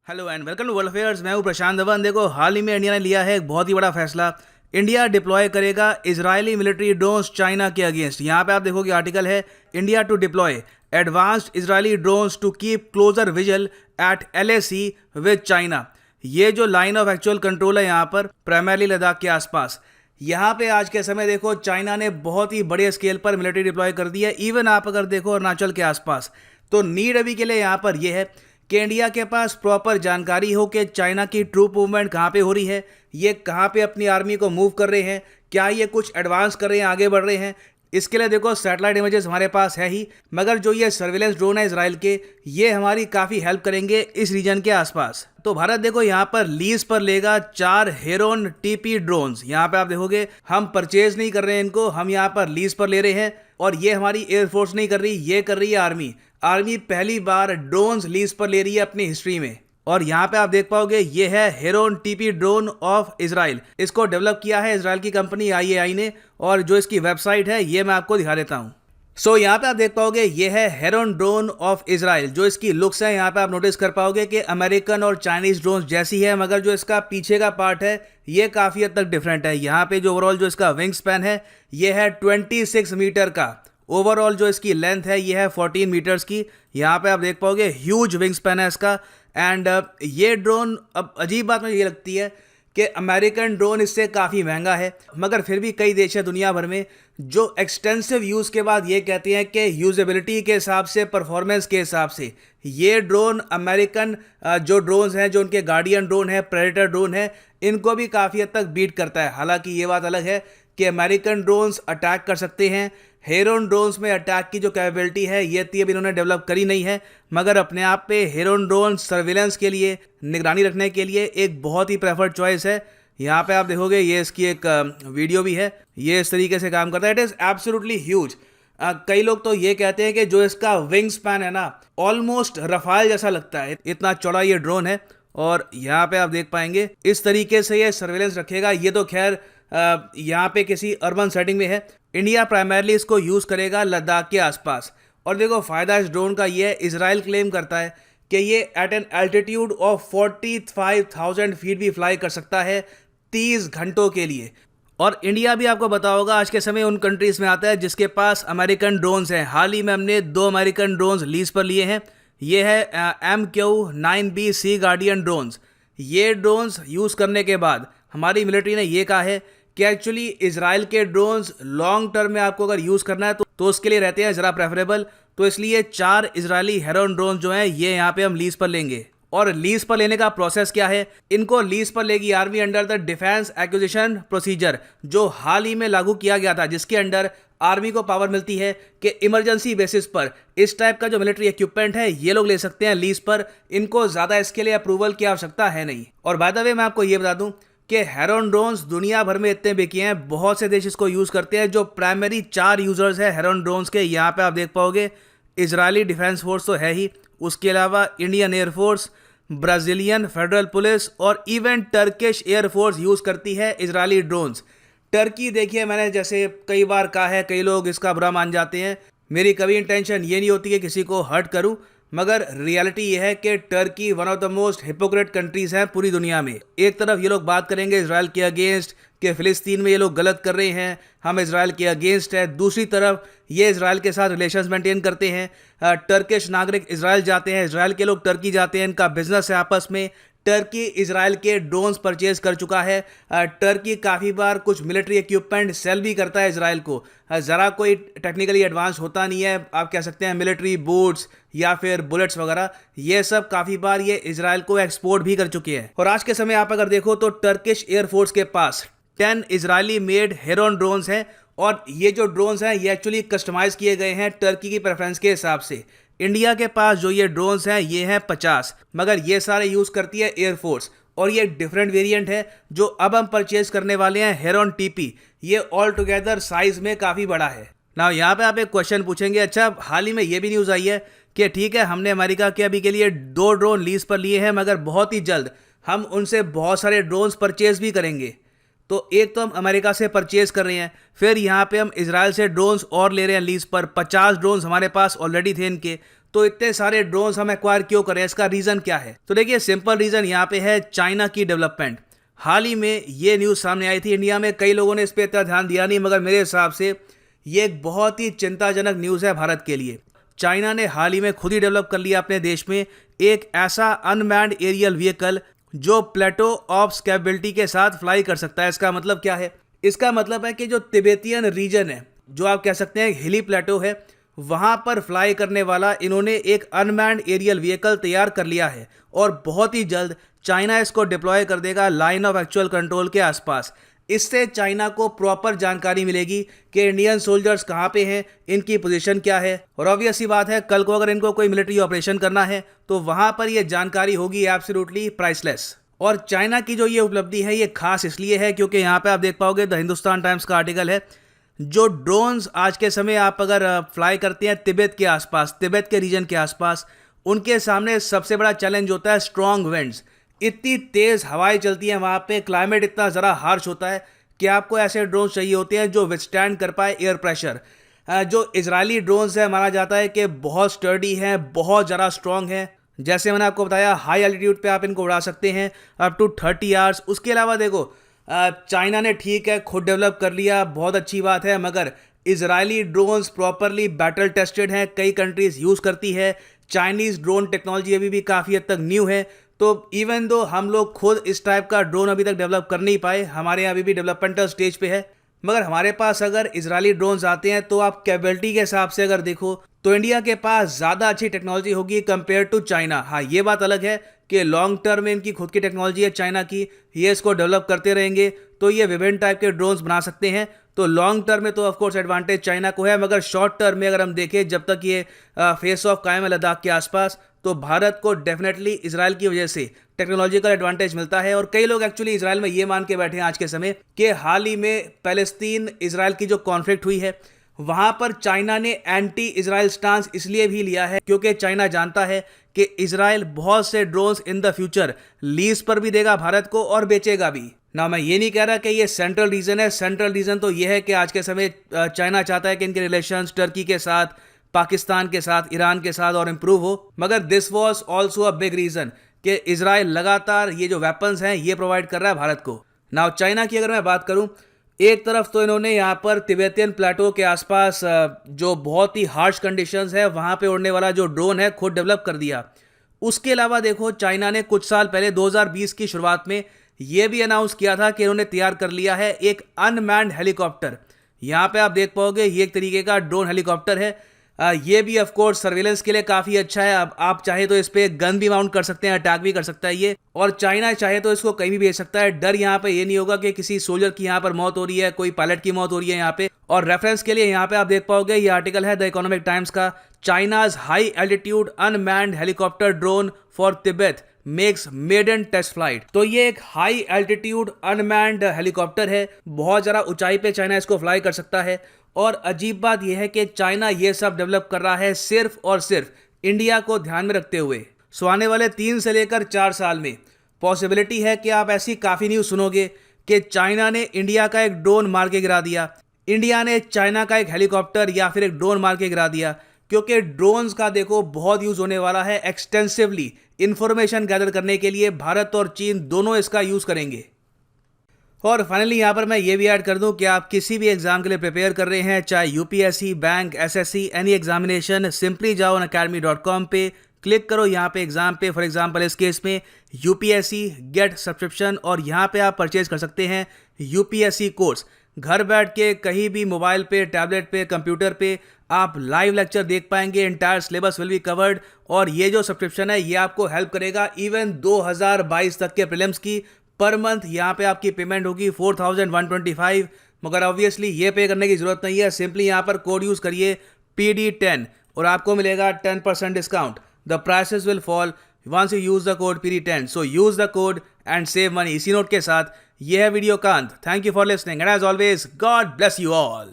Hello and welcome to world affairs. मैं हूं प्रशांत धवन। देखो, हाल ही में इंडिया ने लिया है एक बहुत ही बड़ा फैसला। इंडिया डिप्लॉय करेगा इजरायली मिलिट्री ड्रोन्स चाइना के अगेंस्ट। यहाँ पे आप देखोगे आर्टिकल है, India to deploy advanced Israeli drones to keep closer vigil at LAC with China. ये जो लाइन ऑफ एक्चुअल कंट्रोल है यहाँ पर प्राइमरली लद्दाख के आसपास। यहाँ पे आज के समय देखो चाइना ने बहुत ही बड़े स्केल पर मिलिट्री डिप्लॉय कर दी है। इवन आप अगर देखो अरुणाचल के आसपास, तो नीड अभी के लिए यहाँ पर यह है कि इंडिया के पास प्रॉपर जानकारी हो कि चाइना की ट्रूप मूवमेंट कहाँ पे हो रही है, ये कहाँ पे अपनी आर्मी को मूव कर रहे हैं, क्या ये कुछ एडवांस कर रहे हैं, आगे बढ़ रहे हैं। इसके लिए देखो सैटेलाइट इमेजेस हमारे पास है ही, मगर जो ये सर्विलेंस ड्रोन है इजराइल के, ये हमारी काफ़ी हेल्प करेंगे इस रीजन के आसपास। तो भारत देखो यहाँ पर लीज पर लेगा 4 हेरोन TP ड्रोन्स। यहाँ पे आप देखोगे हम परचेज नहीं कर रहे हैं इनको, हम यहाँ पर लीज पर ले रहे हैं। और ये हमारी एयरफोर्स नहीं कर रही, ये कर रही है आर्मी। आर्मी पहली बार ड्रोन्स लीज पर ले रही है अपनी हिस्ट्री में। और यहाँ पे आप देख पाओगे ये है Heron TP drone of Israel. इसको डेवलप किया है इजराइल की कंपनी IAI ने, और जो इसकी वेबसाइट है ये मैं आपको दिखा देता हूँ। सो यहाँ पे आप देख पाओगे ये है हेरोन ड्रोन ऑफ इजराइल। जो इसकी लुक्स है यहाँ पे आप नोटिस कर पाओगे कि अमेरिकन और चाइनीज ड्रोन जैसी है, मगर जो इसका पीछे का पार्ट है ये काफ़ी हद तक डिफरेंट है। यहाँ पे जो ओवरऑल जो इसका विंग स्पैन है ये है 26 मीटर का। ओवरऑल जो इसकी लेंथ है ये है 14 मीटर्स की। यहाँ पे आप देख पाओगे ह्यूज विंग स्पैन है इसका। एंड ये ड्रोन, अब अजीब बात मुझे ये लगती है कि अमेरिकन ड्रोन इससे काफ़ी महंगा है, मगर फिर भी कई देश हैं दुनिया भर में जो एक्सटेंसिव यूज़ के बाद ये कहते हैं कि यूजेबिलिटी के हिसाब से, परफॉर्मेंस के हिसाब से ये ड्रोन अमेरिकन जो ड्रोन्स हैं, जो उनके गार्डियन ड्रोन है, प्रेडेटर ड्रोन है, इनको भी काफ़ी हद तक बीट करता है। हालांकि ये बात अलग है कि अमेरिकन ड्रोन्स अटैक कर सकते हैं, हेरोन ड्रोन्स में अटैक की जो कैपेबिलिटी है ये अभी इन्होंने डेवलप करी नहीं है, मगर अपने आप पे हेरोन ड्रोन सर्विलेंस के लिए, निगरानी रखने के लिए एक बहुत ही प्रेफर्ड चॉइस है। यहाँ पे आप देखोगे ये इसकी एक वीडियो भी है, ये इस तरीके से काम करता है। It is absolutely huge. कई लोग तो ये कहते हैं कि जो इसका विंग स्पैन है ना, ऑलमोस्ट रफाल जैसा लगता है, इतना चौड़ा ये ड्रोन है। और यहाँ पे आप देख पाएंगे इस तरीके से ये सर्विलेंस रखेगा। ये तो खैर यहाँ पे किसी अर्बन सेटिंग में है। इंडिया प्राइमरली इसको यूज़ करेगा लद्दाख के आसपास। और देखो फ़ायदा इस ड्रोन का ये है, इजराइल क्लेम करता है कि ये at an altitude of 45,000 feet भी फ्लाई कर सकता है 30 घंटों के लिए। और इंडिया भी आपको पता होगा आज के समय उन कंट्रीज़ में आता है जिसके पास अमेरिकन ड्रोन्स हैं। हाल ही में हमने 2 अमेरिकन ड्रोन्स लीज पर लिए हैं। ये है MQ-9B सी गार्डियन ड्रोन्स। ये ड्रोन्स यूज़ करने के बाद हमारी मिलिट्री ने ये कहा है कि एक्चुअली इजराइल के ड्रोन्स लॉन्ग टर्म में आपको अगर यूज़ करना है तो उसके लिए रहते हैं ज़रा प्रेफरेबल। तो इसलिए 4 इजरायली हेरोन ड्रोन जो हैं ये यहाँ पे हम लीज पर लेंगे। और लीज पर लेने का प्रोसेस क्या है, इनको लीज पर लेगी army under the defence acquisition procedure, जो हाल ही में लागू किया गया था, जिसके अंडर आर्मी को पावर मिलती है कि इमरजेंसी बेसिस पर इस टाइप का जो मिलिट्री इक्विपमेंट है ये लोग ले सकते हैं लीज पर। इनको ज़्यादा इसके लिए अप्रूवल की आवश्यकता है नहीं। और बाय द वे मैं आपको ये बता दूं कि हेरोन ड्रोन्स दुनिया भर में इतने बिके हैं, बहुत से देश इसको यूज़ करते हैं। जो प्राइमरी 4 यूज़र्स हैं हेरोन ड्रोन्स के, यहाँ पे आप देख पाओगे इजरायली डिफेंस फोर्स तो है ही, उसके अलावा Indian air force, Brazilian federal police और इवन टर्किश एयरफोर्स यूज़ करती है इजरायली ड्रोन्स। टर्की देखिए, मैंने जैसे कई बार कहा है, कई लोग इसका बुरा मान जाते हैं। मेरी कभी इंटेंशन ये नहीं होती कि किसी को हर्ट करूं, मगर रियलिटी ये है कि Turkey one of the most hypocrite countries हैं पूरी दुनिया में। एक तरफ ये लोग बात करेंगे इजराइल के अगेंस्ट कि फ़िलिस्तीन में ये लोग गलत कर रहे हैं, हम इजराइल के अगेंस्ट है। दूसरी तरफ ये इजराइल के साथ रिलेशंस मेंटेन करते हैं। टर्किश नागरिक इजराइल जाते हैं, इजराइल के लोग टर्की जाते हैं, इनका बिजनेस है आपस में। टर्की इजराइल के ड्रोन्स परचेज कर चुका है। टर्की काफ़ी बार कुछ मिलिट्री इक्विपमेंट सेल भी करता है इजराइल को। ज़रा कोई टेक्निकली एडवांस होता नहीं है, आप कह सकते हैं मिलिट्री बोट्स या फिर बुलेट्स वगैरह, ये सब काफ़ी बार ये इजराइल को एक्सपोर्ट भी कर चुके हैं। और आज के समय आप अगर देखो तो टर्किश एयरफोर्स के पास 10 इजरायली मेड हेरोन ड्रोन्स हैं। और ये जो ड्रोन्स हैं ये एक्चुअली कस्टमाइज़ किए गए हैं टर्की की प्रेफरेंस के हिसाब से। इंडिया के पास जो ये ड्रोन्स हैं ये हैं 50, मगर ये सारे यूज़ करती है एयरफोर्स। और ये डिफरेंट वेरिएंट है जो अब हम परचेज करने वाले हैं हेरोन TP। ये ऑल टुगेदर साइज में काफ़ी बड़ा है ना। यहाँ पे आप एक क्वेश्चन पूछेंगे, अच्छा हाल ही में ये भी न्यूज़ आई है कि ठीक है हमने अमेरिका के अभी के लिए 2 ड्रोन लीज पर लिए हैं, मगर बहुत ही जल्द हम उनसे बहुत सारे ड्रोन्स परचेज भी करेंगे। तो एक तो हम अमेरिका से परचेज कर रहे हैं, फिर यहाँ पे हम इजराइल से ड्रोन्स और ले रहे हैं लीज पर। 50 ड्रोन्स हमारे पास ऑलरेडी थे इनके। तो इतने सारे ड्रोन्स हम एक्वायर क्यों करें, इसका रीज़न क्या है? तो देखिए सिंपल रीज़न यहाँ पे है चाइना की डेवलपमेंट। हाल ही में ये न्यूज़ सामने आई थी, इंडिया में कई लोगों ने इस पर इतना ध्यान दिया नहीं, मगर मेरे हिसाब से ये एक बहुत ही चिंताजनक न्यूज़ है भारत के लिए। चाइना ने हाल ही में खुद ही डेवलप कर लिया अपने देश में एक ऐसा अनमैन्ड एरियल व्हीकल जो प्लेटो ऑफ कैपेबिलिटी के साथ फ्लाई कर सकता है। इसका मतलब क्या है? इसका मतलब है कि जो तिब्बतियन रीजन है, जो आप कह सकते हैं हिली प्लेटो है, वहाँ पर फ्लाई करने वाला इन्होंने एक अनमैन्ड एरियल व्हीकल तैयार कर लिया है और बहुत ही जल्द चाइना इसको डिप्लॉय कर देगा लाइन ऑफ एक्चुअल कंट्रोल के आसपास। इससे चाइना को प्रॉपर जानकारी मिलेगी कि इंडियन सोल्जर्स कहाँ पे हैं, इनकी पोजीशन क्या है, और ऑब्वियस सी बात है कल को अगर इनको कोई मिलिट्री ऑपरेशन करना है तो वहाँ पर ये जानकारी होगी एब्सोल्युटली प्राइसलेस। और चाइना की जो ये उपलब्धि है ये खास इसलिए है क्योंकि यहाँ पे आप देख पाओगे द हिंदुस्तान टाइम्स का आर्टिकल है, जो ड्रोन्स आज के समय आप अगर फ्लाई करते हैं तिब्बत के आसपास, तिब्बत के रीजन के आसपास, उनके सामने सबसे बड़ा चैलेंज होता है स्ट्रॉन्ग विंड्स। इतनी तेज़ हवाएं चलती हैं वहाँ पे, क्लाइमेट इतना ज़रा हार्श होता है कि आपको ऐसे ड्रोन चाहिए होते हैं जो विथस्टैंड कर पाए एयर प्रेशर। जो इजरायली ड्रोन्स है माना जाता है कि बहुत स्टर्डी हैं, बहुत ज़्यादा स्ट्रॉन्ग हैं। जैसे मैंने आपको बताया हाई एल्टीट्यूड पे आप इनको उड़ा सकते हैं अप टू 30 आवर्स। उसके अलावा देखो चाइना ने ठीक है खुद डेवलप कर लिया, बहुत अच्छी बात है, मगर Israeli drones properly battle tested हैं, कई कंट्रीज यूज़ करती है। चाइनीज़ ड्रोन टेक्नोलॉजी अभी भी काफ़ी हद तक न्यू है, तो इवन दो हम लोग खुद इस टाइप का ड्रोन अभी तक डेवलप कर नहीं पाए, हमारे यहाँ अभी भी डेवलपमेंटल स्टेज पे है, मगर हमारे पास अगर इजरायली ड्रोन्स आते हैं तो आप कैपेबिलिटी के हिसाब से अगर देखो तो इंडिया के पास ज़्यादा अच्छी टेक्नोलॉजी होगी कंपेयर टू चाइना। हाँ, ये बात अलग है कि लॉन्ग टर्म में इनकी खुद की टेक्नोलॉजी है चाइना की, ये इसको डेवलप करते रहेंगे तो ये विभिन्न टाइप के ड्रोन्स बना सकते हैं। तो लॉन्ग टर्म में तो ऑफकोर्स एडवांटेज चाइना को है, मगर शॉर्ट टर्म में अगर हम देखें जब तक ये फेस ऑफ कायम है लद्दाख के आसपास, तो भारत को डेफिनेटली इसराइल की वजह से टेक्नोलॉजिकल एडवांटेज मिलता है। और कई लोग एक्चुअली इसराइल में ये मान के बैठे हैं आज के समय कि हाल ही में पैलेस्तीन इसराइल की जो कॉन्फ्लिक्ट हुई है वहां पर चाइना ने एंटी इसराइल स्टांस इसलिए भी लिया है क्योंकि चाइना जानता है कि इसराइल बहुत से drones in the future lease पर भी देगा भारत को और बेचेगा भी ना। मैं ये नहीं कह रहा कि ये सेंट्रल रीजन है, सेंट्रल रीजन तो ये है कि आज के समय चाइना चाहता है कि इनके रिलेशंस टर्की के साथ, पाकिस्तान के साथ, ईरान के साथ और इम्प्रूव हो, मगर this was also a big reason कि इसराइल लगातार ये जो वेपन्स हैं ये प्रोवाइड कर रहा है भारत को। नाउ चाइना की अगर मैं बात करूं, एक तरफ तो इन्होंने यहाँ पर तिब्बतियन प्लेटो के आसपास जो बहुत ही हार्श कंडीशंस है वहाँ पे उड़ने वाला जो ड्रोन है खुद डेवलप कर दिया। उसके अलावा देखो चाइना ने कुछ साल पहले 2020 की शुरुआत में ये भी अनाउंस किया था कि इन्होंने तैयार कर लिया है एक अनमैन्ड हेलीकॉप्टर। यहाँ पे आप देख पाओगे ये एक तरीके का ड्रोन हेलीकॉप्टर है। ये भी ऑफ कोर्स सर्वेलेंस के लिए काफ़ी अच्छा है। अब आप चाहे तो इस पे गन भी माउंट कर सकते हैं, अटैक भी कर सकता है ये, और चाइना चाहे तो इसको कहीं भी भेज सकता है। डर यहाँ पे ये नहीं होगा कि किसी सोल्जर की यहाँ पर मौत हो रही है, कोई पायलट की मौत हो रही है यहाँ पे। और रेफरेंस के लिए यहाँ पे आप देख पाओगे ये आर्टिकल है द इकोनॉमिक टाइम्स का, China's high altitude unmanned helicopter drone for Tibet makes maiden test flight. तो ये एक हाई एल्टीट्यूड अनमैन्ड हेलीकॉप्टर है, बहुत ज़्यादा ऊंचाई पे चाइना इसको फ्लाई कर सकता है। और अजीब बात यह है कि चाइना ये सब डेवलप कर रहा है सिर्फ और सिर्फ इंडिया को ध्यान में रखते हुए। सो आने वाले 3 से लेकर 4 साल में पॉसिबिलिटी है कि आप ऐसी काफ़ी न्यूज़ सुनोगे कि चाइना ने इंडिया का एक ड्रोन मार के गिरा दिया, इंडिया ने चाइना का एक हेलीकॉप्टर या फिर एक ड्रोन मार के गिरा दिया, क्योंकि ड्रोन्स का देखो बहुत यूज़ होने वाला है एक्सटेंसिवली इंफॉर्मेशन गैदर करने के लिए। भारत और चीन दोनों इसका यूज़ करेंगे। और फाइनली यहाँ पर मैं ये भी ऐड कर दूँ कि आप किसी भी एग्जाम के लिए प्रिपेयर कर रहे हैं, चाहे UPSC, bank, SSC, any examination, simply जाओ unacademy.com पे क्लिक करो यहाँ पे एग्जाम पे। फॉर एग्जांपल इस केस में यूपीएससी गेट सब्सक्रिप्शन, और यहाँ पे आप परचेज कर सकते हैं यूपीएससी कोर्स। घर बैठ के कहीं भी मोबाइल पे, टैबलेट पे, कंप्यूटर पे आप लाइव लेक्चर देख पाएंगे, entire syllabus will be covered. और ये जो सब्सक्रिप्शन है ये आपको हेल्प करेगा इवन 2022 तक के प्रीलिम्स की। पर मंथ यहाँ पे आपकी पेमेंट होगी 4125, मगर ऑब्वियसली ये पे करने की जरूरत नहीं है। सिंपली यहाँ पर कोड यूज़ करिए PD10 और आपको मिलेगा 10% discount. The prices will fall once you use the code PD10, so use the code and save money. इसी नोट के साथ ये है वीडियो का अंत। Thank you for listening and as always God bless you all.